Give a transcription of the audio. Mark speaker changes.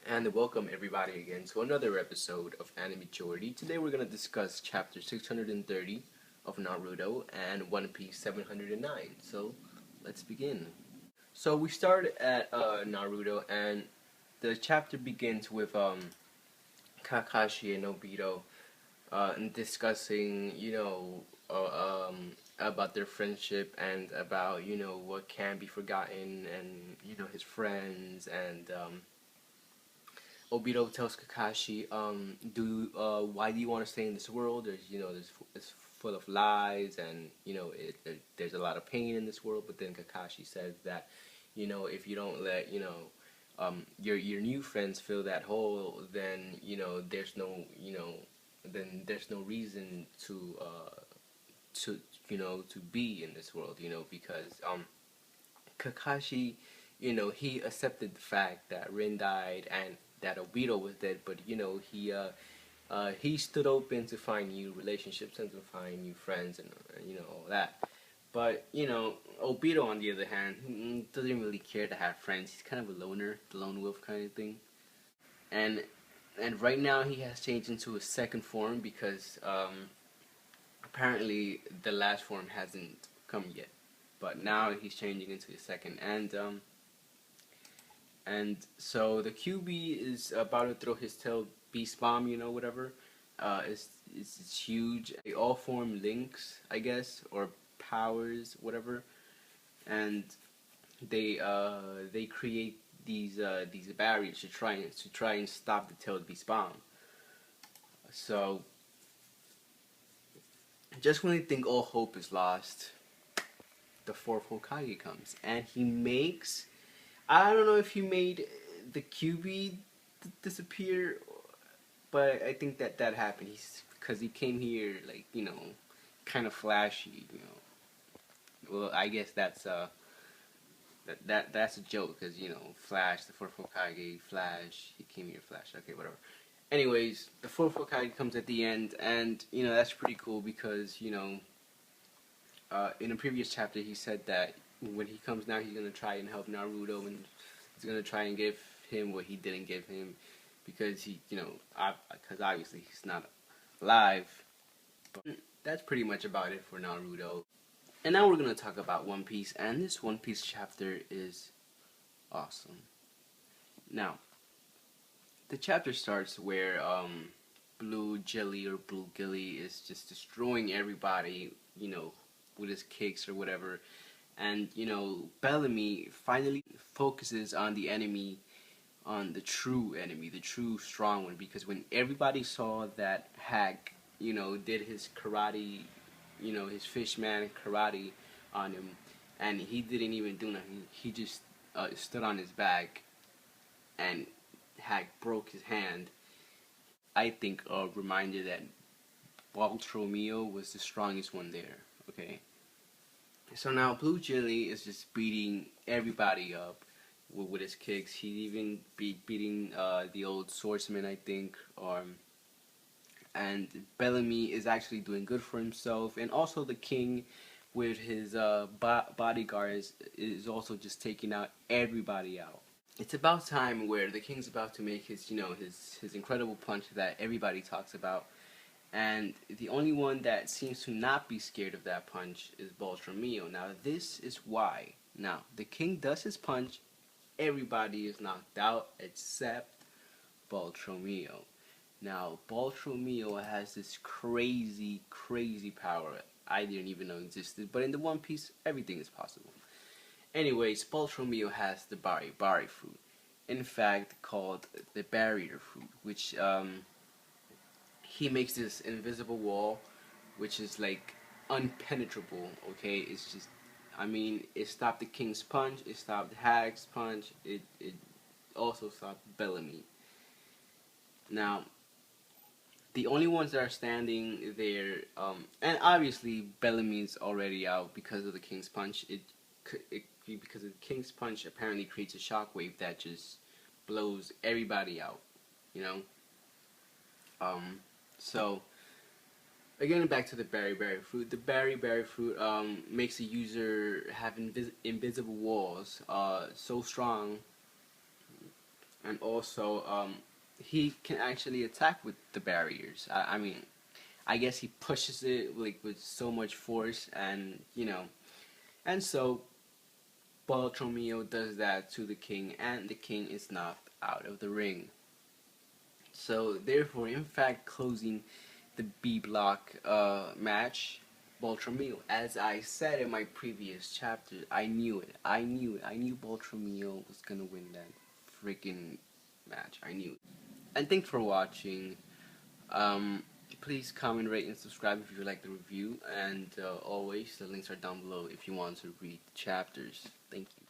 Speaker 1: And welcome everybody again to another episode of Anime Majority. Today we're gonna discuss chapter 630 of Naruto and One Piece 709. So let's begin. So we start at Naruto, and the chapter begins with Kakashi and Obito discussing about their friendship and about what can't be forgotten, and his friends. And Obito tells Kakashi, why do you want to stay in this world? It's full of lies, and there's a lot of pain in this world. But then Kakashi says that, if you don't let your new friends fill that hole, then there's no reason to be in this world, because Kakashi, he accepted the fact that Rin died and that Obito was dead, but he stood open to find new relationships and to find new friends, and all that. But Obito, on the other hand, doesn't really care to have friends. He's kind of a loner, the lone wolf kind of thing. And right now he has changed into a second form because apparently the last form hasn't come yet. But now he's changing into a second, and so the QB is about to throw his tail beast bomb, whatever. It's huge. They all form links, I guess, or powers, whatever, and they create these barriers to try and stop the tailed beast bomb. So just when you think all hope is lost, the fourth Hokage comes, and he makes. I don't know if he made the QB disappear, but I think that happened. Because he came here like kind of flashy. Well, I guess that's that's a joke because Flash, the fourth Hokage, Flash, he came here Flash. Okay, whatever. Anyways, the fourth Hokage comes at the end, and that's pretty cool because in a previous chapter he said that when he comes now, he's gonna try and help Naruto, and he's gonna try and give him what he didn't give him, because because obviously he's not alive. But that's pretty much about it for Naruto. And now we're gonna talk about One Piece, and this One Piece chapter is awesome. Now, the chapter starts where Blue Jelly or Blue Gilly is just destroying everybody, with his kicks or whatever. And Bellamy finally focuses on the enemy, on the true enemy, the true strong one. Because when everybody saw that Hack, did his karate, his fishman karate on him, and he didn't even do nothing. He just stood on his back, and Hack broke his hand. I think a reminder that Baltromeo was the strongest one there. Okay. So now Blue Jelly is just beating everybody up with his kicks. He's even beating the old swordsman, I think. And Bellamy is actually doing good for himself, and also the king with his bodyguards is also just taking out everybody out. It's about time where the king's about to make his his incredible punch that everybody talks about. And the only one that seems to not be scared of that punch is Baltromeo. Now, this is why. Now, the king does his punch, everybody is knocked out except Baltromeo. Now, Baltromeo has this crazy, crazy power I didn't even know existed, but in the One Piece, everything is possible. Anyways, Baltromeo has the Bari fruit. In fact, called the barrier fruit, which he makes this invisible wall, which is like unpenetrable. Okay, it's just, it stopped the king's punch, it stopped Hag's punch, it also stopped Bellamy. Now, the only ones that are standing there, and obviously Bellamy's already out because of the king's punch. Because the king's punch apparently creates a shockwave that just blows everybody out. You know. So, again, back to the berry fruit. The berry fruit makes the user have invisible walls so strong and also he can actually attack with the barriers. I mean, I guess he pushes it like with so much force, and and so Bartolomeo does that to the king, and the king is knocked out of the ring. So therefore, in fact, closing the B block match, Bartolomeo, as I said in my previous chapter, I knew it. I knew it. I knew Bartolomeo was gonna win that freaking match. I knew it. And thanks for watching. Um, Please comment, rate, and subscribe if you like the review. And always, the links are down below if you want to read the chapters. Thank you.